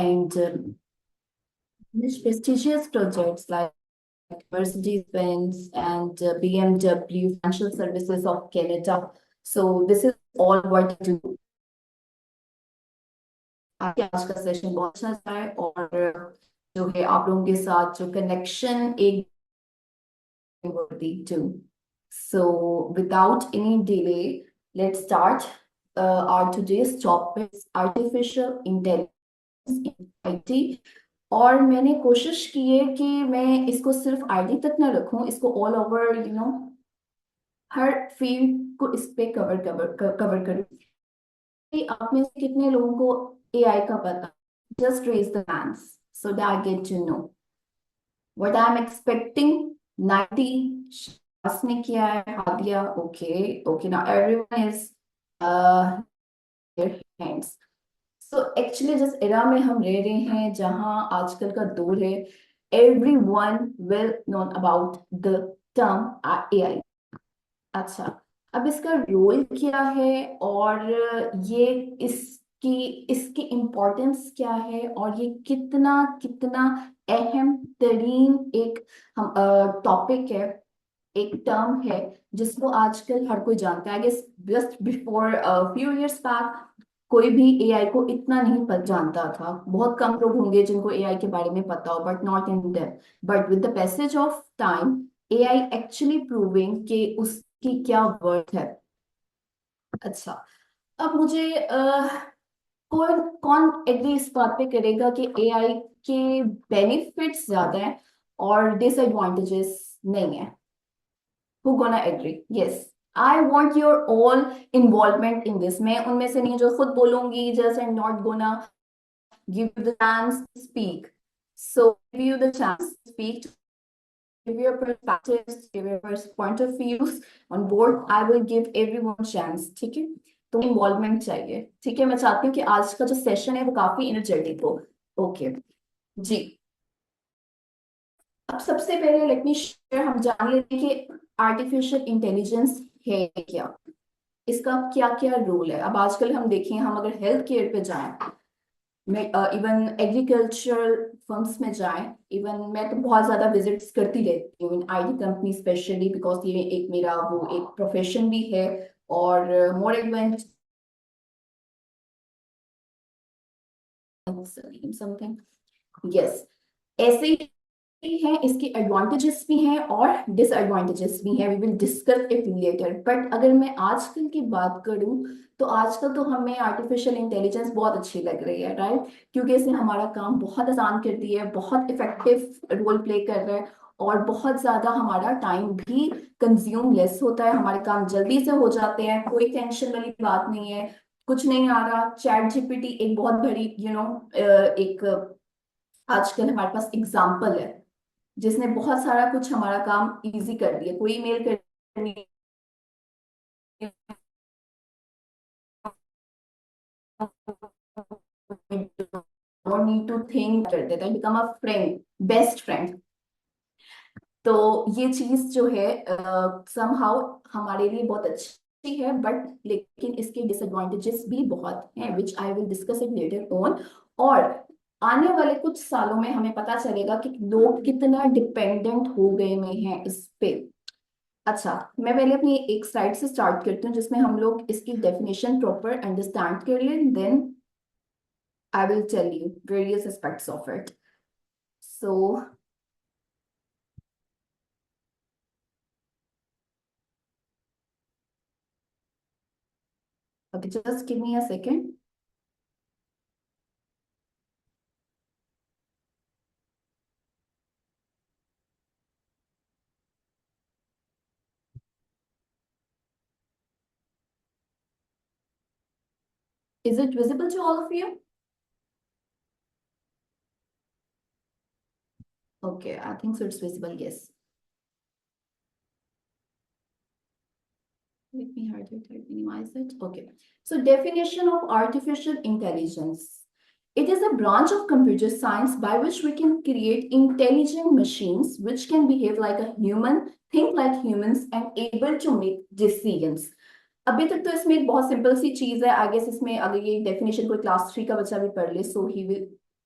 and prestigious projects like Mercedes-Benz and BMW Financial Services of Canada. So this is all what I do. आपके आज का session बहुत अच्छा जाए और जो है आप लोगों के साथ जो कनेक्शन एक worthy too. So without any delay, let's start. Our today's topic is artificial intelligence in IT. और मैंने कोशिश की है कि मैं इसको सिर्फ आईटी तक ना रखूं, इसको ऑल ओवर हर फील्ड को इस पे कवर करूं। कि आप में से कितने लोगों को एआई का पता? Just raise the hands so that I get to know what I am expecting. 90 शास ने किया है, हाथ दिया। Okay okay, now everyone is there hands. So actually जिस एरा में हम रह रहे हैं, जहां आजकल का दौर है, everyone will know about the term AI। अच्छा, अब इसका रोल क्या है और ये इसकी इसकी इम्पोर्टेंस क्या है और ये कितना कितना अहम तरीन एक हम टॉपिक है, एक टर्म है जिसको आजकल हर कोई जानता है। I guess just before few years back कोई भी एआई को इतना नहीं जानता था। बहुत कम लोग होंगे जिनको एआई के बारे में पता हो, but not in depth. But with the passage of time AI actually proving कि उसकी क्या वर्थ है। अच्छा, अब मुझे कौन कौन एग्री इस बात पे करेगा कि एआई के बेनिफिट्स ज्यादा हैं और डिसएडवांटेजेस नहीं है? Who gonna agree? Yes, I want your all involvement in this. मैं उनमें से नहीं जो खुद बोलूंगी, just I'm not gonna give you the chance to speak. So give you the chance to speak, give your perspectives, give your point of views on board. I will give everyone chance. ठीक है, तो involvement चाहिए। ठीक है, मैं चाहती हूँ कि आज का जो सेशन है वो काफी एनर्जेटिक हो। ओके जी, अब सबसे पहले लेट मी शेयर, हम जान लेते हैं कि आर्टिफिशियल इंटेलिजेंस है क्या, इसका क्या क्या रोल है। अब आजकल हम देखें, हम अगर हेल्थ केयर पे जाएं, इवन एग्रीकल्चरल फर्म्स में जाएं, इवन मैं तो बहुत ज्यादा विजिट्स करती रहती हूँ in IT company, specially because ये एक मेरा वो एक प्रोफेशन भी है और मोर एडवेंट समथिंग। यस, ऐसे ही है, इसके एडवांटेजेस भी हैं और डिसएडवांटेजेस भी हैं। We will discuss it later. But अगर मैं आजकल की बात करूं तो आजकल तो हमें आर्टिफिशियल इंटेलिजेंस बहुत अच्छी लग रही है, राइट? क्योंकि इसने हमारा काम बहुत आसान कर दिया है, बहुत इफेक्टिव रोल प्ले कर रहा है और बहुत ज्यादा हमारा टाइम भी कंज्यूम लेस होता है, हमारे काम जल्दी से हो जाते हैं, कोई टेंशन वाली बात नहीं है। कुछ नहीं आ रहा, चैट जीपीटी एक बहुत बड़ी एक आजकल हमारे पास एग्जाम्पल है जिसने बहुत सारा कुछ हमारा काम इजी कर दिया। कोई ईमेल करनी, डोंट नीड टू थिंक, कर देता है, become a friend, best friend. तो ये चीज जो है समहाउ हमारे लिए बहुत अच्छी है, बट लेकिन इसके डिसएडवांटेजेस भी बहुत हैं, which I will discuss it later on. और आने वाले कुछ सालों में हमें पता चलेगा कि लोग कितना डिपेंडेंट हो गए में हैं इस पे। अच्छा, मैं पहले अपनी एक स्लाइड से स्टार्ट करती हूँ जिसमें हम लोग इसकी डेफिनेशन प्रॉपर अंडरस्टैंड कर लें, then I will tell you various aspects of it. So okay, just give me a second. Is it visible to all of you? Okay, I think so it's visible, yes. Let me hide it, I'll minimize it. Okay, so definition of artificial intelligence. It is a branch of computer science by which we can create intelligent machines which can behave like a human, think like humans, and able to make decisions. अभी तक तो इसमें एक बहुत simple सी चीज है। I guess इसमें अगर ये डेफिनेशन कोई क्लास 3 का बच्चा भी पढ़ ले, so he will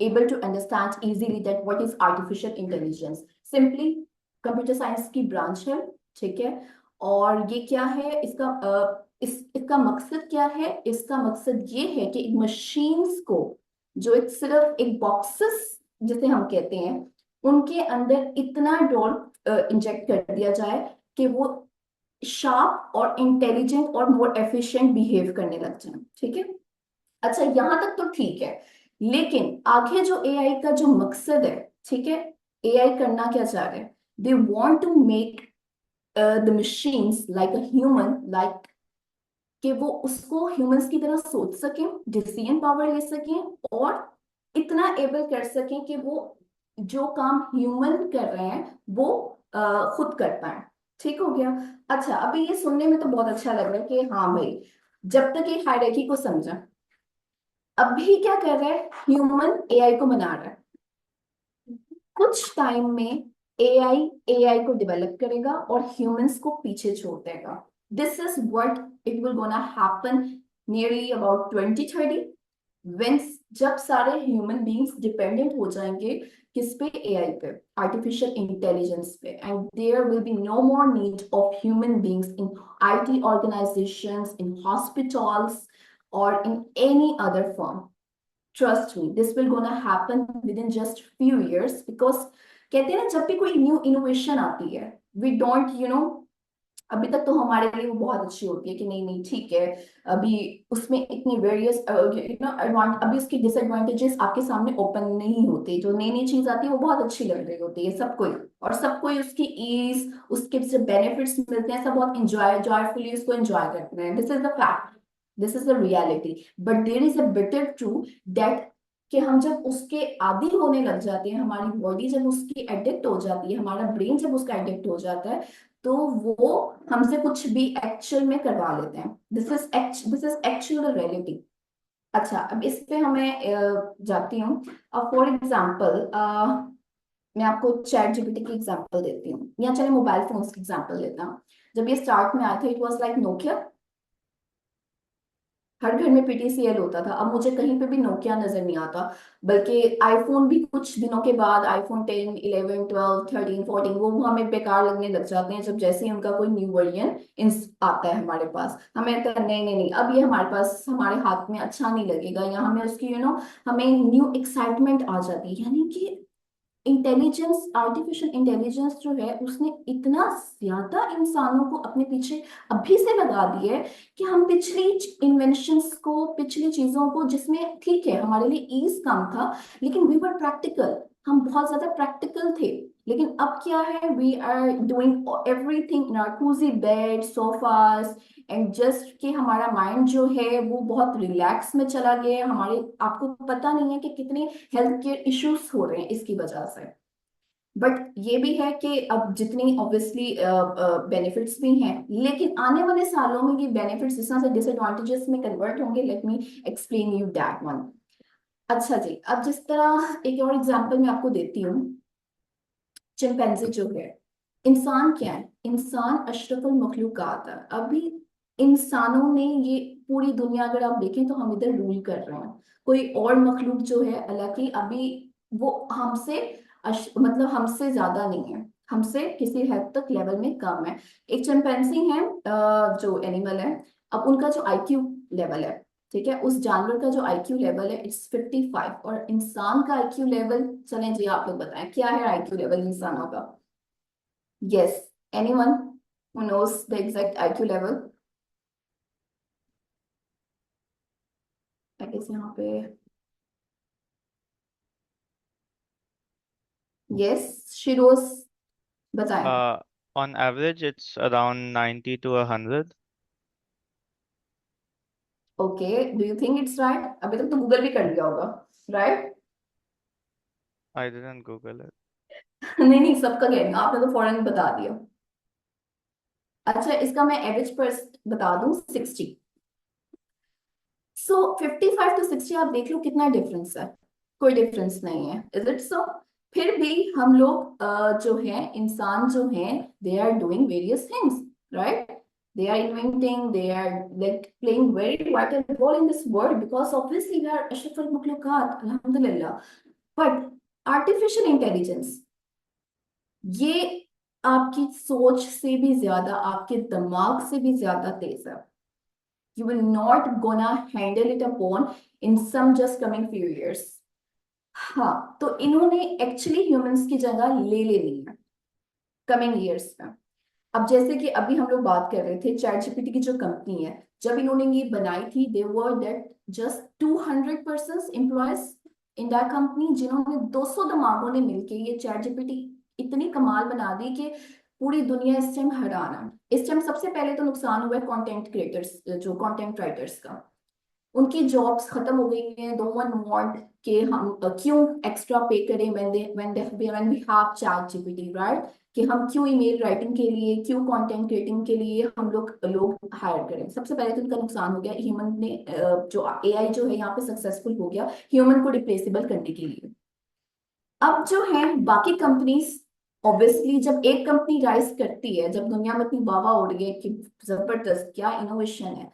able to understand easily that what is artificial intelligence. Simply computer science की ब्रांच है, ठीक है। और ये क्या है, इसका मकसद क्या है? इसका मकसद ये है कि मशीन्स को, जो एक सिर्फ एक बॉक्सेस जिसे हम कहते हैं, उनके अंदर इतना डॉट इंजेक्ट कर दिया जाए कि वो शार्प और इंटेलिजेंट और मोर एफिशिएंट बिहेव करने लग जाए, ठीक है। अच्छा, यहां तक तो ठीक है, लेकिन आगे जो एआई का जो मकसद है, ठीक है, एआई करना क्या चाह रहे हैं? They want to make the machines like a human, like कि वो उसको ह्यूमंस की तरह सोच सकें, डिसीजन पावर ले सकें, और इतना एबल कर सकें कि वो जो काम ह्यूमन कर रहे हैं वो खुद कर पाए। ठीक हो गया। अच्छा, अभी ये सुनने में तो बहुत अच्छा लग रहा है कि हाँ भाई, जब तक ये हायरार्की को समझा, अभी क्या कर रहा है? ह्यूमन एआई को बना रहा है। कुछ टाइम में एआई एआई को डेवलप करेगा और ह्यूमंस को पीछे छोड़ देगा। This is what it will gonna happen nearly about 2030, when जब सारे ह्यूमन बीइंग्स डिपेंडेंट हो जाएंगे किस पे? एआई पे, आर्टिफिशियल इंटेलिजेंस पे, and there will be no more need of human beings in IT organisations, in hospitals और in any other form. Trust me, this will gonna happen within just few years, because कहते हैं ना, जब भी कोई new innovation आती है, we don't अभी तक तो हमारे लिए वो बहुत अच्छी होती है कि नहीं नहीं ठीक है, अभी उसमें इतनी वेरियस अभी उसके डिसएडवांटेजेस आपके सामने ओपन नहीं होते। जो नई नई चीज आती है वो बहुत अच्छी लग रही होती है सबको ही, और सबको ही उसकी ईज, उसके जो बेनिफिट्स मिलते हैं, सब बहुत जॉयफुली उसको एंजॉय करते हैं। This is the fact, this is the reality. But there is a bitter true that कि हम जब उसके आदी होने लग जाते हैं, हमारी बॉडी जब उसकी एडिक्ट हो जाती है, हमारा ब्रेन जब उसका एडिक्ट हो जाता है, तो वो हमसे कुछ भी एक्चुअल में करवा लेते हैं। This is actual reality. अच्छा, अब इस पे हमें जाती हूँ। अब फॉर एग्जाम्पल मैं आपको चैट जीपीटी की एग्जांपल देती हूँ, या चले मोबाइल फोन्स की एग्जांपल लेता हूँ। जब ये स्टार्ट में आया था, इट वाज लाइक नोकिया, हर घर में पीटीसीएल होता था। अब मुझे कहीं पे भी नोकिया नजर नहीं आता, बल्कि आईफोन भी कुछ दिनों के बाद, आईफोन 10, 11, 12, 13, 14, वो हमें बेकार लगने लग जाते हैं जब जैसे ही उनका कोई न्यू वर्जन आता है हमारे पास। हमें लगता है नहीं नहीं नहीं, अब ये हमारे पास हमारे हाथ में अच्छा नहीं लगेगा, या हमें उसकी हमें न्यू एक्साइटमेंट आ जाती है। यानी कि इंटेलिजेंस, आर्टिफिशियल इंटेलिजेंस जो है, उसने इतना ज्यादा इंसानों को अपने पीछे अभी से लगा दिया है कि हम पिछली इन्वेंशंस को, पिछली चीजों को, जिसमें ठीक है हमारे लिए ईज कम था, लेकिन वी वर प्रैक्टिकल, हम बहुत ज्यादा प्रैक्टिकल थे। लेकिन अब क्या है? We are doing everything in our cosy bed, sofas, and just कि हमारा माइंड जो है वो बहुत रिलैक्स में चला गया है। हमारे, आपको पता नहीं है कि कितने हेल्थ केयर इश्यूज हो रहे हैं इसकी वजह से। बट ये भी है कि अब जितनी ऑब्वियसली बेनिफिट्स भी हैं, लेकिन आने वाले सालों में ये बेनिफिट्स जिस तरह से डिसएडवांटेजेस में कन्वर्ट होंगे, let me explain you that one. अच्छा जी, अब जिस तरह एक और एग्जांपल मैं आपको देती हूँ। चिंपैंजी जो है, इंसान क्या है? इंसान अशरफुल मखलूकात है। अभी इंसानों ने ये पूरी दुनिया, अगर आप देखें तो हम इधर रूल कर रहे हैं। कोई और मखलूक जो है अल्लाह की, अभी वो हमसे मतलब हमसे ज्यादा नहीं है, हमसे किसी हद तक लेवल में कम है। एक चिंपैंजी है, जो एनिमल है, अब उनका जो आईक्यू लेवल है, ठीक है, उस जानवर का जो आईक्यू लेवल है इट्स 55, और इंसान का आईक्यू लेवल, चलें जी आप लोग बताएं क्या है आईक्यू लेवल इंसानों का? Yes, anyone who knows the exact IQ level? I guess यहाँ पे यस, शिरोज बताएं। On average, it's around 90 to 100. Okay, do you think it's right? अभी तक तो गूगल भी कर लिया होगा, right? I didn't Google it. नहीं नहीं, सबका कह रही हूँ, आपने तो फौरन बता दिया। अच्छा, इसका मैं एवरेज पर बता दूं, 60। सो 55 to 60, आप देख लो कितना डिफरेंस है। कोई डिफरेंस नहीं है, इज इट सो? फिर भी हम लोग जो है, इंसान जो है, they are doing various things, right? They are inventing, they are like playing very vital role in this world, because obviously we are ashraful makhluqat, alhamdulillah. But artificial intelligence ये आपकी सोच से भी ज्यादा, आपके दिमाग से भी ज्यादा तेज है. You will not gonna handle it upon in some just coming few years. हाँ, तो इन्होंने एक्चुअली ह्यूमंस की जगह ले लेनी है कमिंग ईयर्स में. अब जैसे कि अभी हम लोग बात कर रहे थे चैट जीपीटी की जो कंपनी है, जब इन्होंने ये बनाई थी they were that just 200 person employees in that company, जिन्होंने 200 दिमागों ने मिलके ये चैट जीपीटी इतनी कमाल बना दी कि पूरी दुनिया इस टाइम हैरान है. इस टाइम सबसे पहले तो नुकसान हुआ है कंटेंट क्रिएटर्स, जो कंटेंट राइटर्स का. उनकी जॉब्स खत्म हो गई हैं. नो वन वांट के हम क्यों एक्स्ट्रा पे करें when we have chat gpt, right? कि हम क्यों ईमेल राइटिंग के लिए, क्यों कंटेंट क्रिएटिंग के लिए हम लोग हायर करें. सबसे पहले तो उनका नुकसान हो गया. ह्यूमन ने जो एआई जो है यहाँ पे सक्सेसफुल हो गया ह्यूमन को रिप्लेसेबल करने के लिए. अब जो है बाकी कंपनीज, ऑब्वियसली जब एक कंपनी राइज करती है, जब दुनिया में इतनी वाह उड़ गई कि जबरदस्त क्या इनोवेशन है,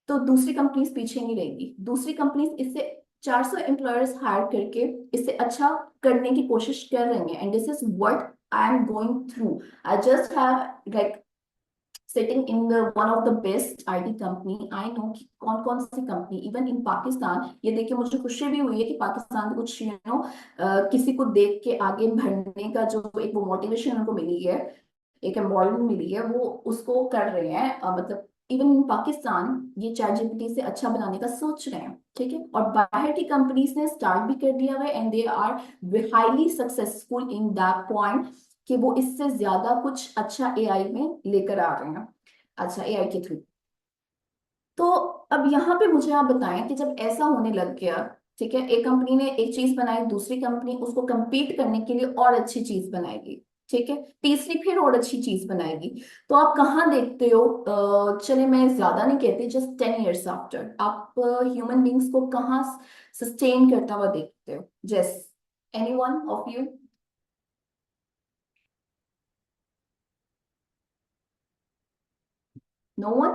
तो दूसरी कंपनीज पीछे नहीं रहेगी. दूसरी कंपनीज इससे 400 एम्प्लॉयर्स हायर करके इससे अच्छा करने की कोशिश कर रही हैं. And this is what I am going through. I just have like sitting in the one of the best IT company. I know कि कौन कौन सी कंपनी इवन इन पाकिस्तान, ये देख के मुझे खुशी भी हुई है कि पाकिस्तान में कुछ किसी को देख के आगे बढ़ने का जो एक वो मोटिवेशन उनको मिली है, एक एम्प्लॉयमेंट मिली है, वो उसको कर रहे हैं. मतलब इवन इन पाकिस्तान ये चैट जीपीटी से अच्छा बनाने का सोच रहे हैं. ठीक है, और बाहर की कंपनीज ने स्टार्ट भी कर दिया हुआ है and they are highly successful in that point कि वो इससे ज्यादा कुछ अच्छा एआई में लेकर आ रहे हैं. अच्छा, एआई के थ्रू. तो अब यहाँ पे मुझे आप बताएं कि जब ऐसा होने लग गया, ठीक है, एक कंपनी ने एक चीज बनाई, दूसरी कंपनी उसको compete करने के लिए और अच्छी चीज बनाएगी, ठीक है, तीसरी फिर और अच्छी चीज बनाएगी. तो आप कहाँ देखते हो, चले मैं ज्यादा नहीं कहती, जस्ट 10 years आफ्टर आप ह्यूमन बींग्स को कहाँ सस्टेन करता हुआ देखते हो? Just any one of you? No one?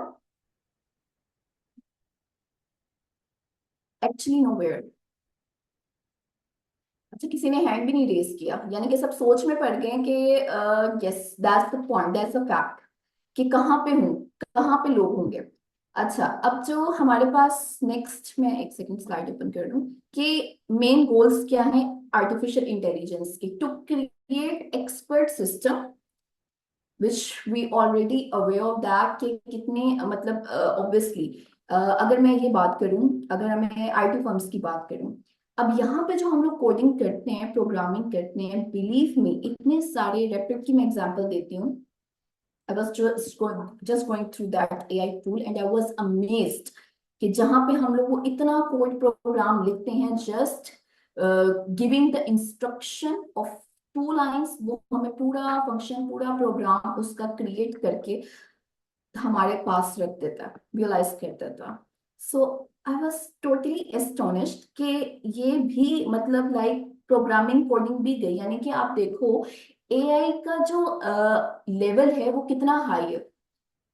Actually nowhere. अच्छा, किसी ने हैंड भी नहीं रेज किया, यानी कि सब सोच में पड़ गए कि yes that's the point, that's a fact कि कहाँ पे हूँ, कहाँ पे लोग होंगे. अच्छा, अब जो हमारे पास नेक्स्ट, मैं एक सेकंड स्लाइड ओपन कर लूँ कि मेन गोल्स क्या हैं आर्टिफिशियल इंटेलिजेंस के. To create expert system which we already aware of that कि कितने मतलब ऑब्वियसली अगर मैं ये बात करूं, अगर मैं आईटी फर्म्स की बात करूं, अब यहाँ पे जो हम लोग कोडिंग करते हैं, प्रोग्रामिंग करते हैं, बिलीव मी इतने सारे रैपिड की मैं एग्जांपल देती हूँ. I was just going through that AI tool and I was amazed कि जहाँ पे हम लोग वो इतना कोड प्रोग्राम लिखते हैं, just giving the instruction of 2 lines, वो हमें पूरा फंक्शन, पूरा प्रोग्राम उसका क्रिएट करके हमारे पास रख देता है, रियलाइज कर देता. सो आई वॉज टोटली एस्टोनिश्ड कि ये भी मतलब लाइक प्रोग्रामिंग कोडिंग भी गई, यानी कि आप देखो एआई का जो लेवल है वो कितना हाई है.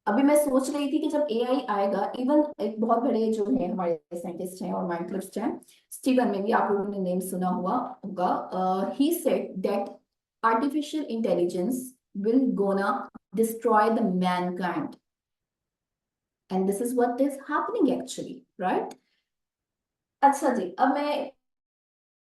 अभी मैं सोच रही थी कि जब एआई आएगा, इवन एक बहुत बड़े जो है हमारे साइंटिस्ट हैं और माइंडलिस्ट हैं, स्टीवन में भी आप लोगों ने नेम सुना हुआ होगा, he said that artificial intelligence will gonna destroy the mankind, and this is what is happening actually, right? अच्छा जी, अब मैं